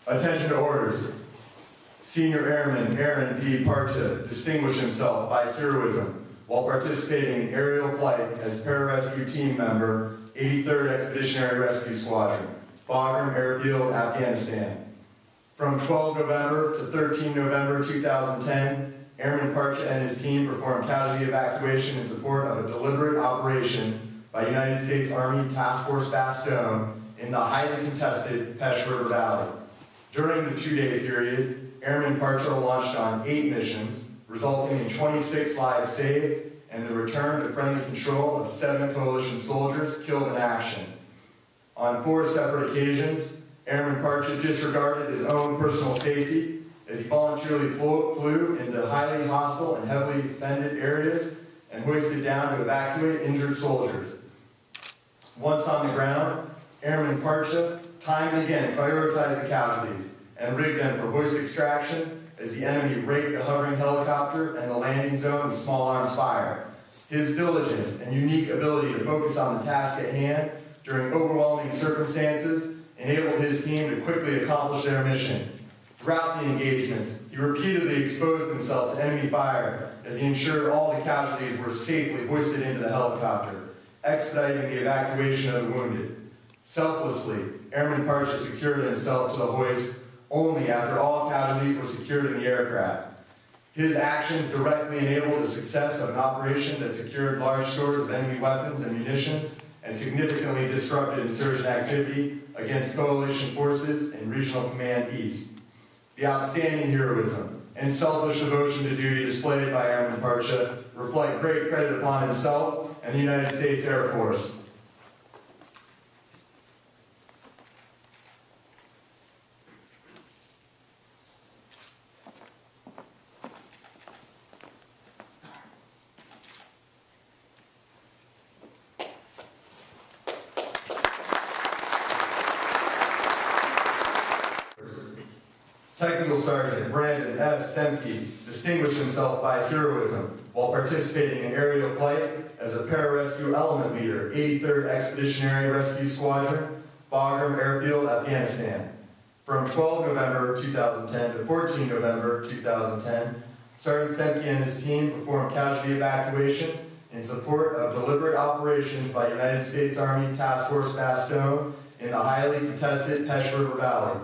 Attention to orders. Senior Airman Aaron D. Parcha distinguished himself by heroism while participating in aerial flight as pararescue team member, 83rd Expeditionary Rescue Squadron, Bagram Airfield, Afghanistan. From 12 November to 13 November 2010, Airman Parcha and his team performed casualty evacuation in support of a deliberate operation by United States Army Task Force Stuemke in the highly contested Pesh River Valley. During the 2-day period, Airman Parcha launched on 8 missions, resulting in 26 lives saved and the return to friendly control of 7 coalition soldiers killed in action. On 4 separate occasions, Airman Parcha disregarded his own personal safety as he voluntarily flew into highly hostile and heavily defended areas and hoisted down to evacuate injured soldiers. Once on the ground, Airman Parcha time and again prioritized the casualties and rigged them for hoist extraction as the enemy raked the hovering helicopter and the landing zone with small arms fire. His diligence and unique ability to focus on the task at hand during overwhelming circumstances enabled his team to quickly accomplish their mission. Throughout the engagements, he repeatedly exposed himself to enemy fire as he ensured all the casualties were safely hoisted into the helicopter, expediting the evacuation of the wounded. Selflessly, Airman Parcha secured himself to the hoist only after all casualties were secured in the aircraft. His actions directly enabled the success of an operation that secured large stores of enemy weapons and munitions and significantly disrupted insurgent activity against coalition forces in Regional Command East. The outstanding heroism and selfless devotion to duty displayed by Airman Parcha reflect great credit upon himself and the United States Air Force. Technical Sergeant Brandon F. Stuemke distinguished himself by heroism while participating in aerial flight as a pararescue element leader, 83rd Expeditionary Rescue Squadron, Bagram Airfield, Afghanistan. From 12 November 2010 to 14 November 2010, Sergeant Stuemke and his team performed casualty evacuation in support of deliberate operations by United States Army Task Force Stuemke in the highly contested Pesh River Valley.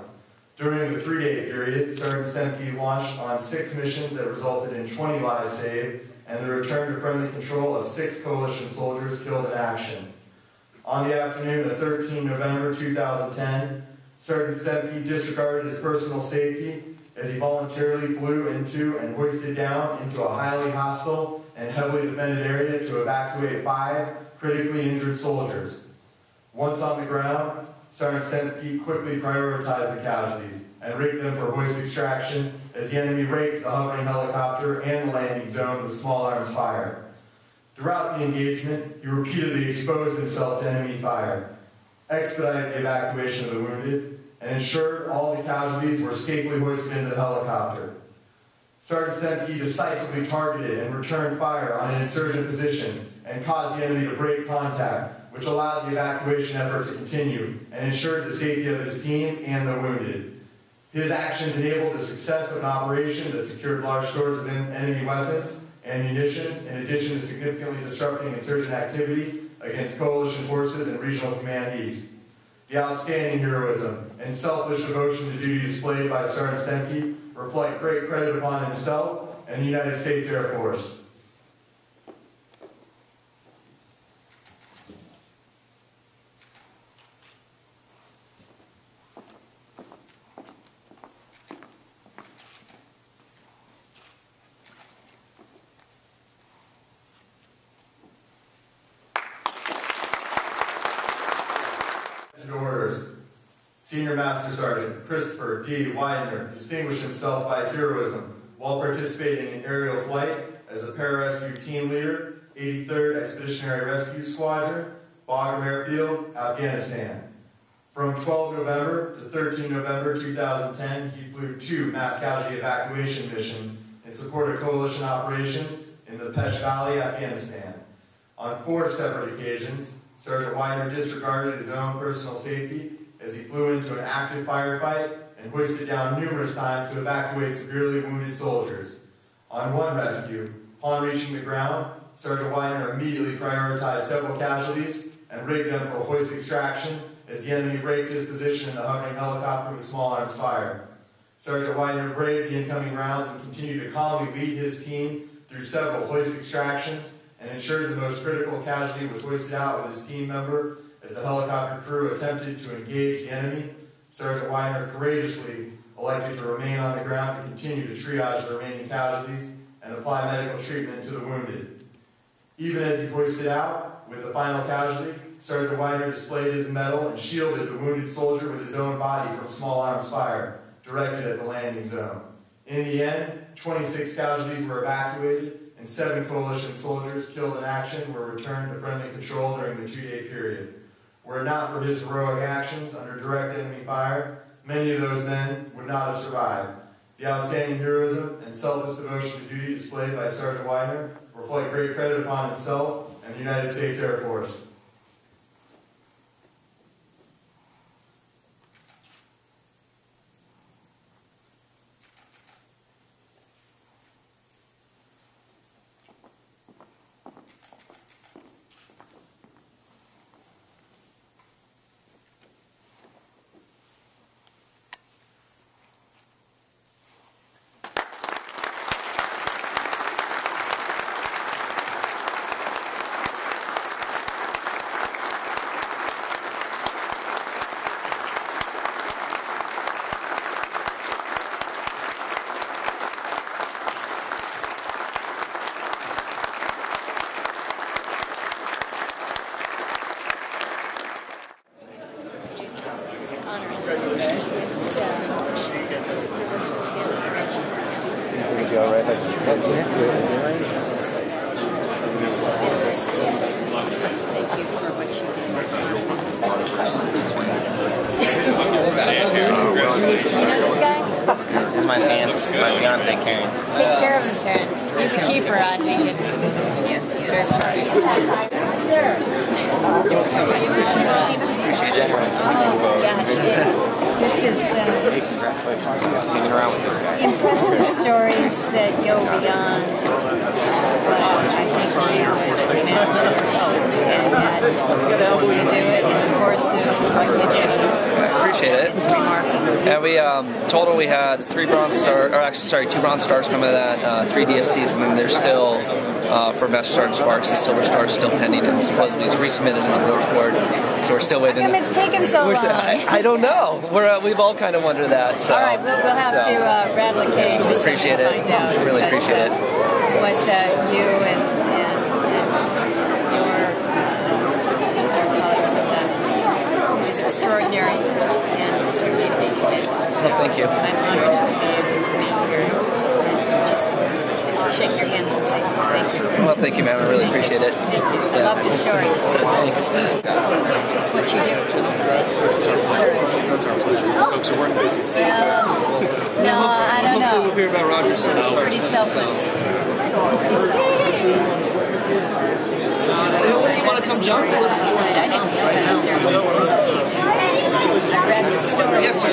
During the 3-day period, Sergeant Stuemke launched on 6 missions that resulted in 20 lives saved and the return to friendly control of 6 coalition soldiers killed in action. On the afternoon of 13 November 2010, Sergeant Stuemke disregarded his personal safety as he voluntarily flew into and hoisted down into a highly hostile and heavily defended area to evacuate 5 critically injured soldiers. Once on the ground, Sergeant Stuemke quickly prioritized the casualties and rigged them for hoist extraction as the enemy raked the hovering helicopter and the landing zone with small arms fire. Throughout the engagement, he repeatedly exposed himself to enemy fire, expedited the evacuation of the wounded, and ensured all the casualties were safely hoisted into the helicopter. Sergeant Stuemke decisively targeted and returned fire on an insurgent position and caused the enemy to break contact, which allowed the evacuation effort to continue and ensured the safety of his team and the wounded. His actions enabled the success of an operation that secured large stores of enemy weapons and munitions, in addition to significantly disrupting insurgent activity against coalition forces in Regional Command East. The outstanding heroism and selfless devotion to duty displayed by Sergeant Stuemke reflect great credit upon himself and the United States Air Force. Orders. Senior Master Sergeant Christopher Widener distinguished himself by heroism while participating in aerial flight as a pararescue team leader, 83rd Expeditionary Rescue Squadron, Bagram Airfield, Afghanistan. From 12 November to 13 November 2010, he flew 2 mass casualty evacuation missions in support of coalition operations in the Pesh Valley, Afghanistan. On 4 separate occasions, Sergeant Widener disregarded his own personal safety as he flew into an active firefight and hoisted down numerous times to evacuate severely wounded soldiers. On one rescue, upon reaching the ground, Sergeant Widener immediately prioritized several casualties and rigged them for hoist extraction as the enemy raked his position in the hovering helicopter with small arms fire. Sergeant Widener braved the incoming rounds and continued to calmly lead his team through several hoist extractions and ensured the most critical casualty was hoisted out with his team member as the helicopter crew attempted to engage the enemy. Sergeant Widener courageously elected to remain on the ground and continue to triage the remaining casualties and apply medical treatment to the wounded. Even as he hoisted out with the final casualty, Sergeant Widener displayed his medal and shielded the wounded soldier with his own body from small arms fire directed at the landing zone. In the end, 26 casualties were evacuated and 7 coalition soldiers killed in action were returned to friendly control during the 2-day period. Were it not for his heroic actions under direct enemy fire, many of those men would not have survived. The outstanding heroism and selfless devotion to duty displayed by Sergeant Widener reflect great credit upon himself and the United States Air Force. Impressive stories that go beyond what I think you would imagine, and that you do it in the course of what you do. Appreciate it. It's remarkable. Yeah, we total we had 2 Bronze Stars come out of that, 3 DFCs, and then there's still for Master Sergeant Sparks, the Silver Star is still pending and supposedly is resubmitted in the Force Board. So we're still waiting. How come it's taken so long? I don't know. We've all kind of wondered that. So. All right, we'll have to rattle a cage. Appreciate it. Find out, really appreciate it. What you and your colleagues have done is extraordinary, and certainly to be commended. So well, thank you. I'm honored to be able to be here and just shake your hands and say thank you. Well, thank you, ma'am. I really appreciate it. Thank you. I love the stories. Thanks. It's what you do. It's to others. That's our pleasure. Folks are worth it. No, I don't know. We'll hear about Roger soon. It's pretty selfless. Pretty selfless. You want to come jump? Last night. I didn't know necessarily until this evening. I read the story. Yes, sir.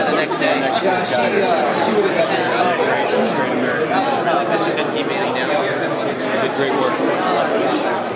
The next day. Keep meeting down here. Did great work.